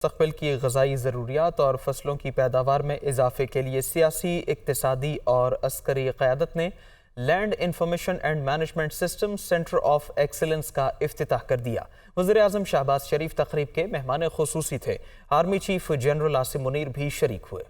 مستقبل کی غذائی ضروریات اور فصلوں کی پیداوار میں اضافے کے لیے سیاسی، اقتصادی اور عسکری قیادت نے land information and management system center of excellence کا افتتاح کر دیا۔ وزیر اعظم شہباز شریف تقریب کے مہمان خصوصی تھے۔ Army chief general Asim Munir بھی شریک ہوئے۔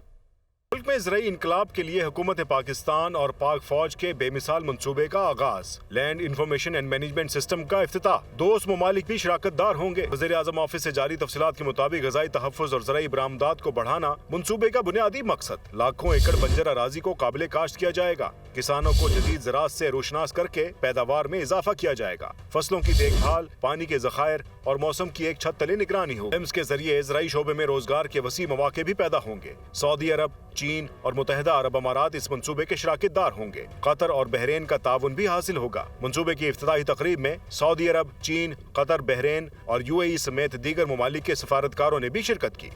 ملک میں زرعی انقلاب کے لیے حکومت پاکستان اور پاک فوج کے بے مثال منصوبے کا آغاز، land information and management system کا افتتاح، دوست ممالک بھی شراکت دار ہوں گے۔ وزیر اعظم آفس سے جاری تفصیلات کے مطابق غذائی تحفظ اور زرعی برآمدات کو بڑھانا منصوبے کا بنیادی مقصد۔ لاکھوں ایکڑ بنجر اراضی کو قابل کاشت کیا جائے گا، کسانوں کو جدید زراعت سے روشناس کر کے پیداوار میں اضافہ کیا جائے گا، فصلوں کی دیکھ بھال، پانی کے ذخائر اور موسم کی ایک چھت تلے نگرانی ہو۔ ایمس کے ذریعے زرعی شعبے میں روزگار کے وسیع مواقع بھی پیدا ہوں گے۔ سعودی عرب، چین اور متحدہ عرب امارات اس منصوبے کے شراکت دار ہوں گے۔ قطر اور بحرین کا تعاون بھی حاصل ہوگا۔ منصوبے کی افتتاحی تقریب میں سعودی عرب، چین، قطر، بحرین اور UAE سمیت دیگر ممالک کے سفارتکاروں نے بھی شرکت کی۔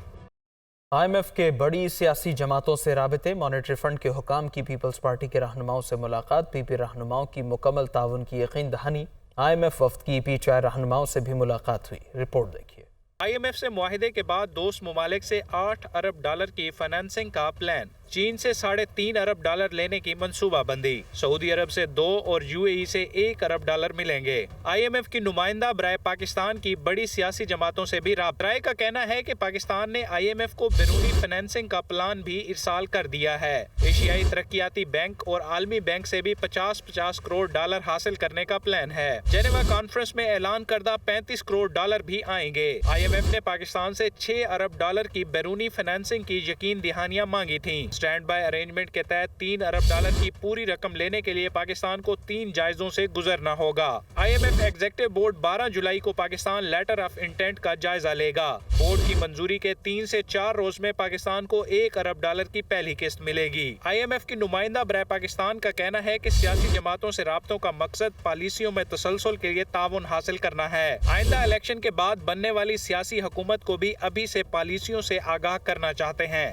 IMF کے بڑی سیاسی جماعتوں سے رابطے، مانیٹری فنڈ کے حکام کی پیپلز پارٹی کے رہنماؤں سے ملاقات، PP رہنماؤں کی مکمل تعاون کی یقین دہانی۔ IMF وفد کی PHI رہنماؤں سے بھی ملاقات ہوئی۔ رپورٹ دیکھیے۔ IMF سے معاہدے کے بعد دوست ممالک سے $8 ارب کی فائنانسنگ کا پلان، چین سے $3.5 ارب لینے کی منصوبہ بندی، سعودی عرب سے 2 اور UAE سے $1 ارب ملیں گے۔ IMF کی نمائندہ برائے پاکستان کی بڑی سیاسی جماعتوں سے بھی رابطہ کا کہنا ہے کہ پاکستان نے IMF کو بیرونی فائنانسنگ کا پلان بھی ارسال کر دیا ہے۔ ایشیائی ترقیاتی بینک اور عالمی بینک سے بھی $50 کروڑ حاصل کرنے کا پلان ہے۔ جنیوا کانفرنس میں اعلان کردہ $35 کروڑ بھی آئیں گے۔ IMF نے پاکستان سے $6 ارب کی بیرونی فائنانسنگ کی یقین دہانیاں مانگی تھیں۔ اسٹینڈ بائی ارینجمنٹ کے تحت $3 ارب کی پوری رقم لینے کے لیے پاکستان کو 3 جائزوں سے گزرنا ہوگا۔ IMF ایگزیکٹو بورڈ 12 جولائی کو پاکستان لیٹر آف انٹینٹ کا جائزہ لے گا۔ بورڈ کی منظوری کے 3 سے 4 روز میں پاکستان کو $1 ارب کی پہلی قسط ملے گی۔ IMF کی نمائندہ برائے پاکستان کا کہنا ہے کہ سیاسی جماعتوں سے رابطوں کا مقصد پالیسیوں میں تسلسل کے لیے تعاون حاصل کرنا ہے۔ آئندہ الیکشن کے بعد بننے والی سیاسی حکومت کو بھی ابھی سے پالیسیوں سے آگاہ کرنا چاہتے ہیں۔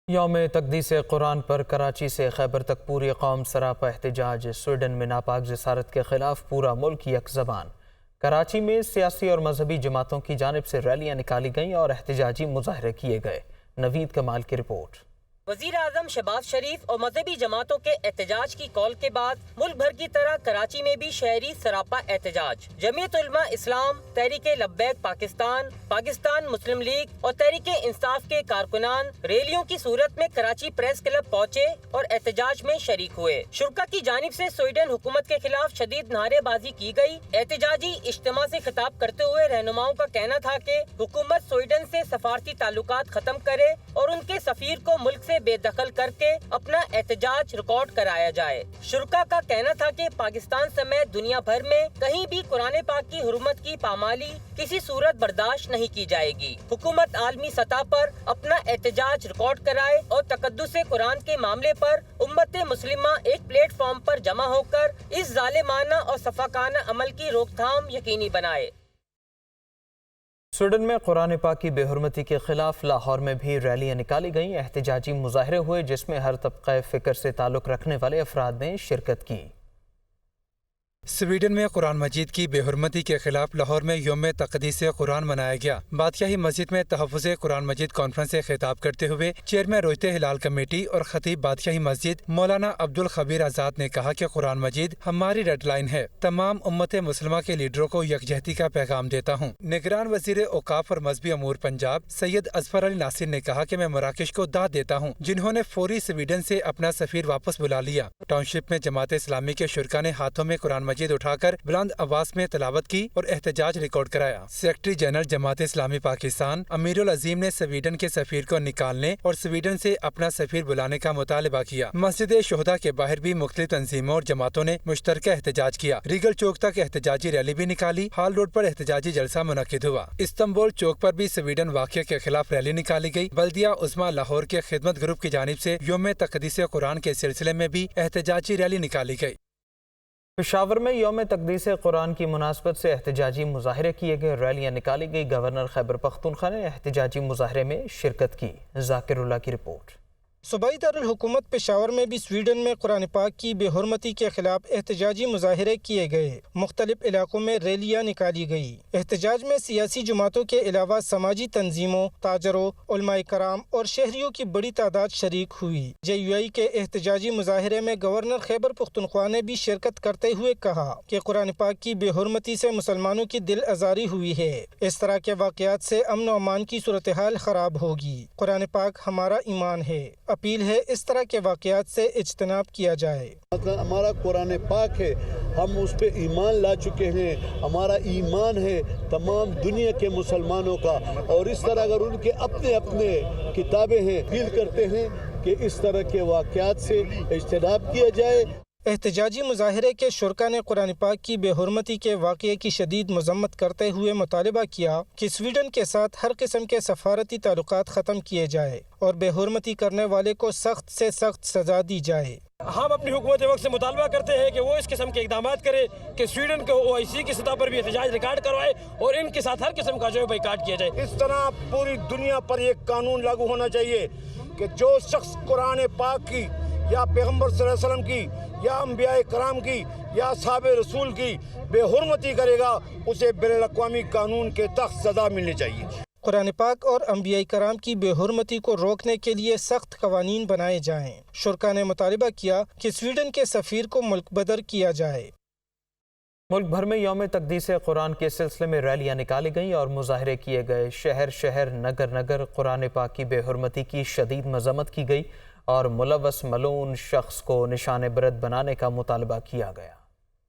یوم تقدیس قرآن پر کراچی سے خیبر تک پوری قوم سراپا احتجاج، سویڈن میں ناپاک جسارت کے خلاف پورا ملک یک زبان۔ کراچی میں سیاسی اور مذہبی جماعتوں کی جانب سے ریلیاں نکالی گئیں اور احتجاجی مظاہرے کیے گئے۔ نوید کمال کی رپورٹ۔ وزیر اعظم شہباز شریف اور مذہبی جماعتوں کے احتجاج کی کال کے بعد ملک بھر کی طرح کراچی میں بھی شہری سراپا احتجاج۔ جمعیت علماء اسلام، تحریک لبیک پاکستان، پاکستان مسلم لیگ اور تحریک انصاف کے کارکنان ریلیوں کی صورت میں کراچی پریس کلب پہنچے اور احتجاج میں شریک ہوئے۔ شرکا کی جانب سے سویڈن حکومت کے خلاف شدید نعرے بازی کی گئی۔ احتجاجی اجتماع سے خطاب کرتے ہوئے رہنماؤں کا کہنا تھا کہ حکومت سویڈن سے سفارتی تعلقات ختم کرے اور ان کے سفیر کو ملک سے بے دخل کر کے اپنا احتجاج ریکارڈ کرایا جائے۔ شرکا کا کہنا تھا کہ پاکستان سمیت دنیا بھر میں کہیں بھی قرآن پاک کی حرمت کی پامالی کسی صورت برداشت نہیں کی جائے گی۔ حکومت عالمی سطح پر اپنا احتجاج ریکارڈ کرائے اور تقدس قرآن کے معاملے پر امت مسلمہ ایک پلیٹ فارم پر جمع ہو کر اس ظالمانہ اور سفاکانہ عمل کی روک تھام یقینی بنائے۔ سویڈن میں قرآن پاک کی بے حرمتی کے خلاف لاہور میں بھی ریلیاں نکالی گئیں، احتجاجی مظاہرے ہوئے جس میں ہر طبقہ فکر سے تعلق رکھنے والے افراد نے شرکت کی۔ سویڈن میں قرآن مجید کی بے حرمتی کے خلاف لاہور میں یوم تقدیس قرآن منایا گیا۔ بادشاہی مسجد میں تحفظ قرآن مجید کانفرنس سے خطاب کرتے ہوئے چیئرمین رویتے ہلال کمیٹی اور خطیب بادشاہی مسجد مولانا عبدالخبیر آزاد نے کہا کہ قرآن مجید ہماری ریڈ لائن ہے۔ تمام امت مسلمہ کے لیڈروں کو یکجہتی کا پیغام دیتا ہوں۔ نگران وزیر اوقاف اور مذہبی امور پنجاب سید اظفر علی ناصر نے کہا کہ میں مراکش کو داد دیتا ہوں جنہوں نے فوری سویڈن سے اپنا سفیر واپس بلا لیا۔ ٹاؤن شپ میں جماعت اسلامی کے شرکا نے ہاتھوں میں قرآن مجید اٹھا کر بلند آواز میں تلاوت کی اور احتجاج ریکارڈ کرایا۔ سیکرٹری جنرل جماعت اسلامی پاکستان امیر العظیم نے سویڈن کے سفیر کو نکالنے اور سویڈن سے اپنا سفیر بلانے کا مطالبہ کیا۔ مسجد شہداء کے باہر بھی مختلف تنظیموں اور جماعتوں نے مشترکہ احتجاج کیا۔ ریگل چوک تک احتجاجی ریلی بھی نکالی۔ ہال روڈ پر احتجاجی جلسہ منعقد ہوا۔ استنبول چوک پر بھی سویڈن واقعے کے خلاف ریلی نکالی گئی۔ بلدیہ عظمیٰ لاہور کے خدمت گروپ کی جانب سے یوم تقدیس قرآن کے سلسلے میں بھی احتجاجی ریلی نکالی گئی۔ پشاور میں یوم تقدیس قرآن کی مناسبت سے احتجاجی مظاہرے کیے گئے، ریلیاں نکالی گئی۔ گورنر خیبر پختونخوا نے احتجاجی مظاہرے میں شرکت کی۔ ذاکر اللہ کی رپورٹ۔ सूबाई दारुल-हुकूमत पेशावर में भी स्वीडन में कुरान पाक की बेहुरमती के खिलाफ एहतजाजी मुजाहिरे किए गए। मुख्तलिफ इलाकों में रैलियाँ निकाली गई। एहतजाज में सियासी जमातों के अलावा समाजी तंजीमों, ताजरों, उलमाए कराम और शहरियों की बड़ी तादाद शरीक हुई। JUI के एहतजाजी मुजाहिरे में गवर्नर खैबर पख्तूनख्वा ने भी शिरकत करते हुए कहा कि कुरान पाक की बेहुरमती से मुसलमानों की दिल आजारी हुई है। इस तरह के वाक़यात से अमन व अमान की सूरत हाल खराब होगी। कुरान पाक हमारा ईमान है। अपील है इस तरह के वाक़यात से इज्तनाब किया जाए। हमारा कुरान पाक है, हम उस पे ईमान ला चुके हैं। हमारा ईमान है तमाम दुनिया के मुसलमानों का, और इस तरह अगर उनके अपने अपने किताबें हैं, अपील करते हैं कि इस तरह के वाक़यात से इज्तनाब किया जाए। एहतजाजी मुजाहिरे के शुरका ने कुरान पाक की बेहुरमती के वाक़ये की शदीद मज़म्मत करते हुए मुतालिबा किया कि स्वीडन के साथ हर किस्म के सफारती ताल्लुकात ख़त्म किए जाए और बेहुरमती करने वाले को सख्त से सख्त सज़ा दी जाए। हम अपनी हुकूमत वक्त से मुतालबा करते हैं कि वो इस किस्म के इक़दाम करे कि स्वीडन को OIC की सतह पर भी एहतजाज रिकॉर्ड करवाए और इनके साथ हर किस्म का जो है बाइकाट किया जाए। इस तरह पूरी दुनिया पर एक कानून लागू होना चाहिए कि जो शख्स कुरान पाक की या पैगम्बर सल्लल्लाहु अलैहि वसल्लम की या अंबियाए कराम की या साहबे रसूल की बेहुरमती करेगा, उसे बैनुल-अक़वामी कानून के तहत सज़ा मिलनी चाहिए। कुरान पाक और अंबियाए कराम की बेहुरमती को रोकने के लिए सख्त कवानीन बनाए जाएं। शुरका ने मुतालिबा किया कि स्वीडन के सफ़ीर को मुल्क बदर किया जाए। मुल्क भर में यौम तक़दीस कुरान के सिलसिले में रैलियाँ निकाली गईं और मुजाहरे किए गए। शहर शहर नगर नगर कुरान पाक की बेहुरमती की शदीद मज़म्मत की गई और मुलव्वस मलून शख्स को निशान इबरत बनाने का मुतालबा किया गया।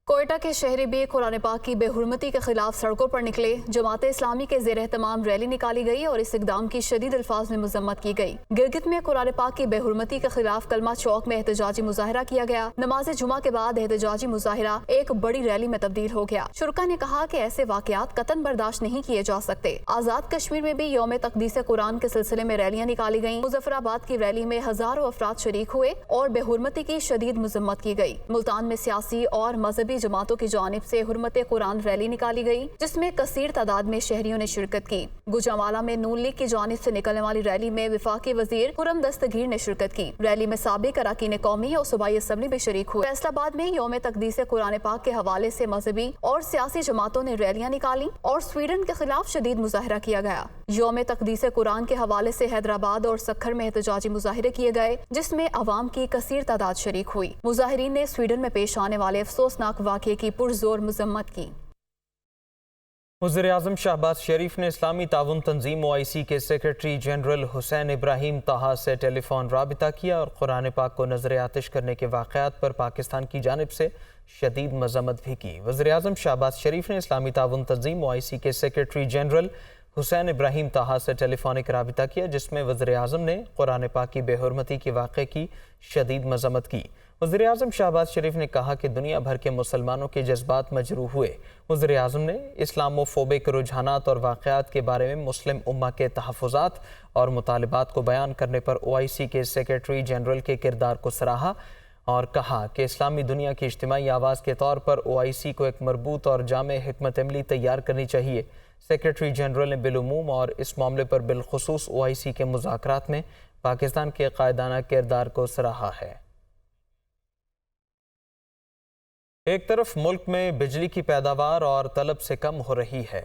कोयटा के शहरी भी कुरान पाक की बेहुरमती के खिलाफ सड़कों पर निकले। जमात इस्लामी के ज़ेर एहतमाम रैली निकाली गई और इस इक़दाम की शदीद अल्फाज में मज़म्मत की गई। गिलगित में कुरान पाक की बेहुरमती के खिलाफ कलमा चौक में एहतजाजी मुजाहिरा किया गया। नमाज जुमा के बाद एहतजाजी मुजाहिरा एक बड़ी रैली में तब्दील हो गया। शुरका ने कहा कि ऐसे वाक़यात कतन बर्दाश्त नहीं किए जा सकते। आज़ाद कश्मीर में भी यौम तक़दीस कुरान के सिलसिले में रैलियाँ निकाली गयी। मुजफ्फराबाद की रैली में हजारों अफराद शरीक हुए और बेहुरमती की शदीद मज़म्मत की गई। मुल्तान में सियासी और मजहबी जमातों की जानिब से हुर्मत कुरान रैली निकाली गई, जिसमें कसीर तादाद में शहरियों ने शिरकत की। गुजरांवाला में नून लीग की जानिब से निकलने वाली रैली में वफाकी वजीर खुर्रम दस्तगीर ने शिरकत की। रैली में साबिक अरकान कौमी और सूबाई असम्बली भी शरीक हुए। फैसलाबाद में यौम तक़दीस कुरान पाक के हवाले से मजहबी और सियासी जमातों ने रैलियाँ निकाली और स्वीडन के खिलाफ शदीद मुजाहिरा किया गया। यौम तक़दीस कुरान के हवाले से हैदराबाद और सक्खर में एहतजाजी मुजाहिरे किए गए, जिसमें अवाम की कसीर तादाद शरीक हुई। मुजाहिरीन ने स्वीडन में पेश आने वाले अफसोसनाक वाक़ये की पुरजोर मज़म्मत की। वज़ीर-ए-आज़म शहबाज शरीफ ने इस्लामी ताउन तंजीम OIC के सेक्रेटरी जनरल हुसैन इब्राहिम ताहा से टेलीफोन राबिता किया और कुरान पाक को नजर आतिश करने के वाक़यात पर पाकिस्तान की जानिब से शदीद मज़म्मत भी की। वज़ीर-ए-आज़म शहबाज शरीफ ने इस्लामी ताउन तंजीम OIC के सेक्रेटरी जनरल हुसैन इब्राहिम ताहा से टेलीफोनिक राबिता किया, जिसमें वज़ीर-ए-आज़म ने कुरान पाक की बेहुरमती के वाक़े की शदीद मज़म्मत की। वज़ीर-ए-आज़म शहबाज शरीफ ने कहा कि दुनिया भर के मुसलमानों के जज्बात मजरूह हुए। वज़ीर-ए-आज़म ने इस्लामोफोबिक रुझानात और वाक़यात के बारे में मुस्लिम उम्मा के तहफ़्फ़ुज़ात और मुतालिबात को बयान करने पर OIC के सेक्रेटरी जनरल के किरदार को सराहा और कहा कि इस्लामी दुनिया की इज्तिमाई आवाज़ के तौर पर OIC को एक मरबूत और जामे हिकमत अमली तैयार करनी चाहिए। सेक्रेटरी जनरल ने बिलुमूम और इस मामले पर बिलखुसूस OIC के मुज़ाकरात में पाकिस्तान के कायदाना किरदार को सराहा है। एक तरफ मुल्क में बिजली की पैदावार और तलब से कम हो रही है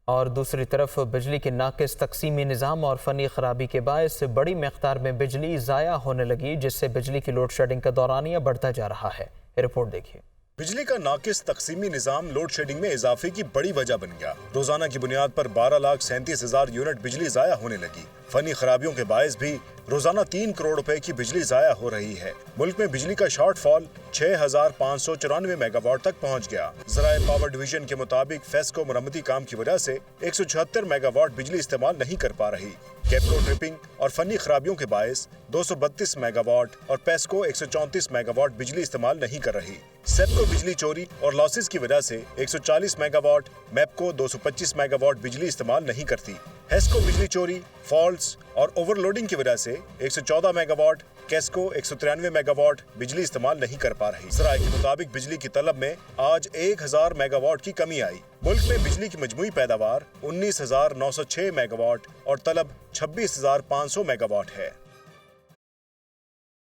और दूसरी तरफ बिजली के नाकिस तकसीमी निज़ाम और फ़नी ख़राबी के बायस बड़ी मकदार में बिजली ज़ाया होने लगी, जिससे बिजली की लोड शेडिंग का दौरानिया बढ़ता जा रहा है। रिपोर्ट देखिए। बिजली का नाकिस तकसीमी निज़ाम लोड शेडिंग में इजाफे की बड़ी वजह बन गया। रोजाना की बुनियाद पर 12,37,000 यूनिट बिजली ज़ाया होने लगी। फनी खराबियों के बायस भी रोजाना 3 करोड़ रुपए की बिजली ज़ाया हो रही है। मुल्क में बिजली का शॉर्ट फॉल 6,594 मेगावाट तक पहुँच गया। ज़राए पावर डिवीजन के मुताबिक फेस्को मरम्मती काम की वजह से 176 मेगावाट बिजली इस्तेमाल नहीं कर पा रही। कैप्रो ट्रिपिंग और फनी खराबियों के बायस 232 मेगावाट और पेस्को 134 मेगावाट बिजली इस्तेमाल नहीं कर रही। सेप्को बिजली चोरी और लॉसेस की वजह से 140 मेगावाट, मैपको 225 मेगावाट बिजली इस्तेमाल नहीं करती। हेस्को बिजली चोरी, फॉल्ट्स और ओवरलोडिंग की वजह से 114 मेगावाट, कैस्को 193 मेगावाट बिजली इस्तेमाल नहीं कर पा रही। ज़राए के मुताबिक बिजली की तलब में आज 1000 मेगावाट की कमी आई। मुल्क में बिजली की मजमूई पैदावार 19,906 मेगावाट और तलब 26,500 मेगावाट है।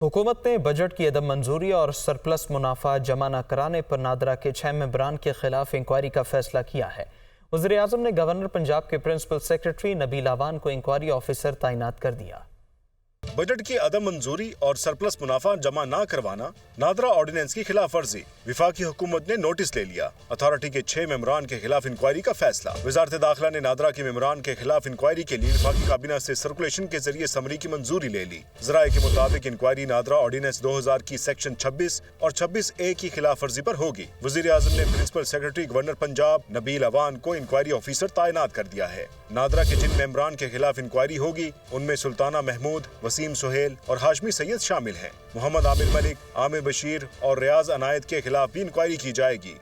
हुकूमत ने बजट की अदम मंजूरी और सरप्लस मुनाफा जमा न कराने पर नादरा के 6 मेंबरान के खिलाफ इंक्वायरी का फैसला किया है। वज़ीर-ए-आज़म ने गवर्नर पंजाब के प्रिंसिपल सेक्रेटरी नबील आवान को इंक्वायरी ऑफिसर तैनात कर दिया। बजट की अदम मंजूरी और सरप्लस मुनाफा जमा न करवाना नादरा ऑर्डिनेंस की खिलाफ वर्जी। विफाकी हुकूमत ने नोटिस ले लिया। अथॉरिटी के 6 मेंबरान के खिलाफ इंक्वायरी का फैसला। वजारत दाखिला ने नादरा के मेंबरान के खिलाफ इंक्वायरी के लिए विफाकी काबीना से सर्कुलेशन के जरिए समरी की मंजूरी ले ली। ज़राए के मुताबिक इंक्वायरी नादरा ऑर्डिनेंस 2000 की सेक्शन 26 और 26A की खिलाफ वर्जी पर होगी। वज़ीर-ए-आज़म ने principal secretary governor Punjab Nabeel Awan को इंक्वायरी ऑफिसर तैनात कर दिया है। नादरा के जिन मेंबरान के खिलाफ इंक्वायरी होगी उनमें सुल्ताना महमूद, वसीम सुहेल और हाशमी सैयद शामिल हैं। मोहम्मद आमिर मलिक, आमिर बशीर और रियाज अनायत के खिलाफ भी इंक्वायरी की जाएगी।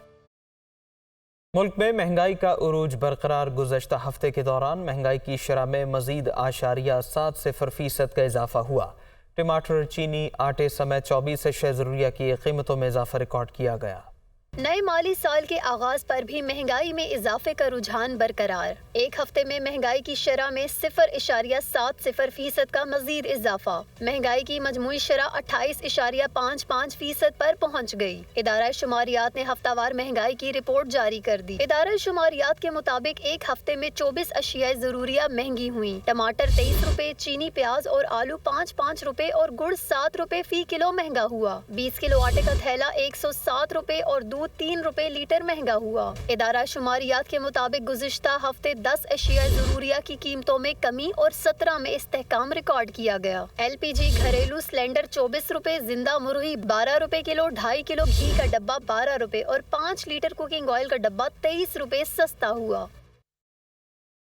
मुल्क में महंगाई का उरूज बरकरार। गुज़श्ता हफ्ते के दौरान महंगाई की शरह में मजीद 8.7% का इजाफा हुआ। टमाटर, चीनी, आटे समेत 24 अशिया ज़रूरिया की कीमतों में इजाफा रिकॉर्ड किया गया। नए माली साल के आगाज पर भी महंगाई में इजाफे का रुझान बरकरार। एक हफ्ते में महंगाई की शरह में 0.70% का मजीद इजाफा। महंगाई की मजमूई शरह 28.55% पर पहुँच गई। इदारा शुमारियात ने हफ्तावार महंगाई की रिपोर्ट जारी कर दी। इदारा शुमारियात के मुताबिक एक हफ्ते में 24 अशिया ज़रूरिया महंगी हुई। टमाटर 23 रुपए, चीनी, प्याज और आलू 5 रुपए और गुड़ 7 रुपए फी किलो महंगा हुआ। 20 किलो आटे का थैला 107 रुपए और दूध 3 रुपए लीटर महंगा हुआ। इदारा शुमारियात के मुताबिक गुज़िश्ता हफ्ते 10 अशिया ज़रूरिया की कीमतों में कमी और 17 में इस्तेहकाम रिकॉर्ड किया गया। LPG घरेलू सिलेंडर 24 रुपए, जिंदा मुर्गी 12 रुपए किलो, 2.5 किलो घी का डब्बा 12 रुपए और 5 लीटर कुकिंग ऑयल का डब्बा 23 रुपए सस्ता हुआ।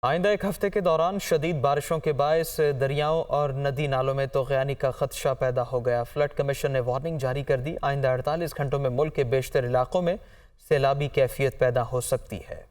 आइंदा एक हफ्ते के दौरान शदीद बारिशों के बायस दरियाओं और नदी नालों में तोग़यानी का खदशा पैदा हो गया। फ्लड कमीशन ने वार्निंग जारी कर दी। आइंदा 48 घंटों में मुल्क के बेशतर इलाकों में सैलाबी कैफियत पैदा हो सकती है।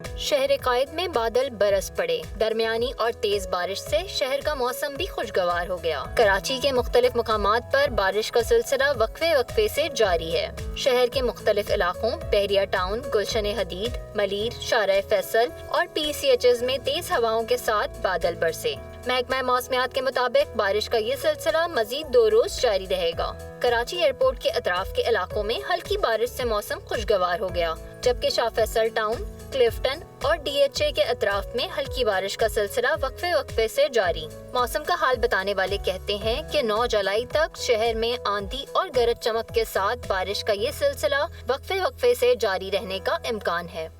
शहर कायद में बादल बरस पड़े। दरमियानी और तेज बारिश से शहर का मौसम भी खुशगवार हो गया। कराची के मुख्तलिफ मुकामात पर बारिश का सिलसिला वक्फे से जारी है। शहर के मुख्तलिफ इलाकों बहरिया टाउन, गुलशन हदीद, मलीर, शाहराह फैसल और PCHs में तेज हवाओं के साथ बादल बरसे। महकमा मौसमियात के मुताबिक बारिश का ये सिलसिला मजीद 2 रोज जारी रहेगा। कराची एयरपोर्ट के अतराफ के इलाकों में हल्की बारिश से मौसम खुशगवार हो गया, जबकि शाह फैसल टाउन, क्लिफ्टन और DHA के अतराफ में हल्की बारिश का सिलसिला वक्फे से जारी। मौसम का हाल बताने वाले कहते हैं कि 9 जुलाई तक शहर में आंधी और गरज चमक के साथ बारिश का ये सिलसिला वक्फे से जारी रहने का इम्कान है।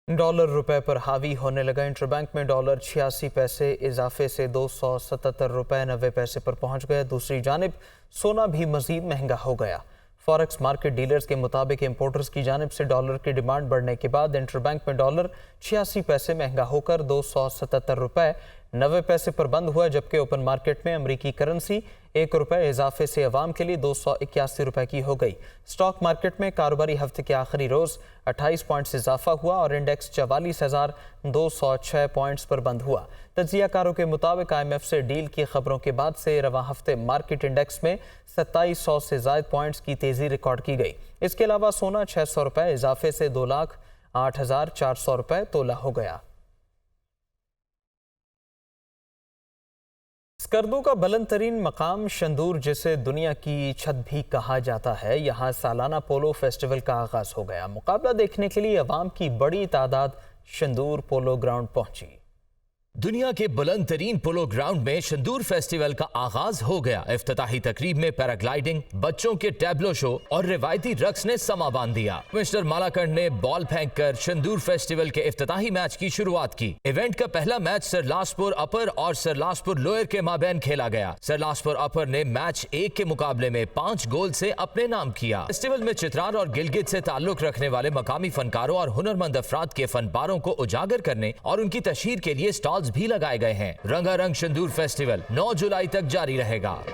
डॉलर रुपए पर हावी होने लगा। इंटरबैंक में डॉलर 86 पैसे इजाफे से 277 रुपए 90 पैसे पर पहुंच गया। दूसरी जानिब सोना भी मजीद महंगा हो गया। फॉरेक्स मार्केट डीलर्स के मुताबिक इंपोर्टर्स की जानिब से डॉलर की डिमांड बढ़ने के बाद इंटरबैंक में डॉलर 86 पैसे महंगा होकर 277 रुपए 90 पैसे पर बंद हुआ, जबकि ओपन मार्केट में अमरीकी करेंसी 1 रुपए इजाफे से अवाम के लिए 281 रुपए की हो गई। स्टॉक मार्केट में कारोबारी हफ्ते के आखिरी रोज 28 पॉइंट्स इजाफा हुआ और इंडेक्स 44,206 पॉइंट्स पर बंद हुआ। तज्जियाकारों के मुताबिक IMF से डील की खबरों के बाद से रवां हफ्ते मार्केट इंडेक्स में 2700 से ज़ायद पॉइंट्स की तेजी रिकॉर्ड की गई। इसके अलावा सोना 600 रुपए इजाफे से 2,08,400 रुपए तोला हो गया। स्कर्दू का बुलंद तरीन मकाम शंदूर, जिसे दुनिया की छत भी कहा जाता है, यहाँ सालाना पोलो फेस्टिवल का आगाज हो गया। मुकाबला देखने के लिए अवाम की बड़ी तादाद शंदूर पोलो ग्राउंड पहुंची। दुनिया के बुलंद तरीन पोलो ग्राउंड में शंदूर फेस्टिवल का आगाज हो गया। इफ्तिताही तकरीब में पैराग्लाइडिंग, बच्चों के टैबलो शो और रिवायती रक्स ने समा बांध दिया। मिस्टर मालाकंड ने बॉल फेंककर शंदूर फेस्टिवल के इफ्तिताही मैच की शुरुआत की। इवेंट का पहला मैच सरलासपुर अपर और सरलासपुर लोअर के माबैन खेला गया। सरलासपुर अपर ने मैच 1 के मुकाबले में 5 गोल से अपने नाम किया। फेस्टिवल में चित्रार और गिलगित से ताल्लुक रखने वाले मकामी फनकारों और हुनरमंद अफराद के फनपारों को उजागर करने और उनकी तशहीर के लिए स्टॉल भी लगाए गए हैं। रंगारंग शंदूर फेस्टिवल 9 जुलाई तक जारी रहेगा।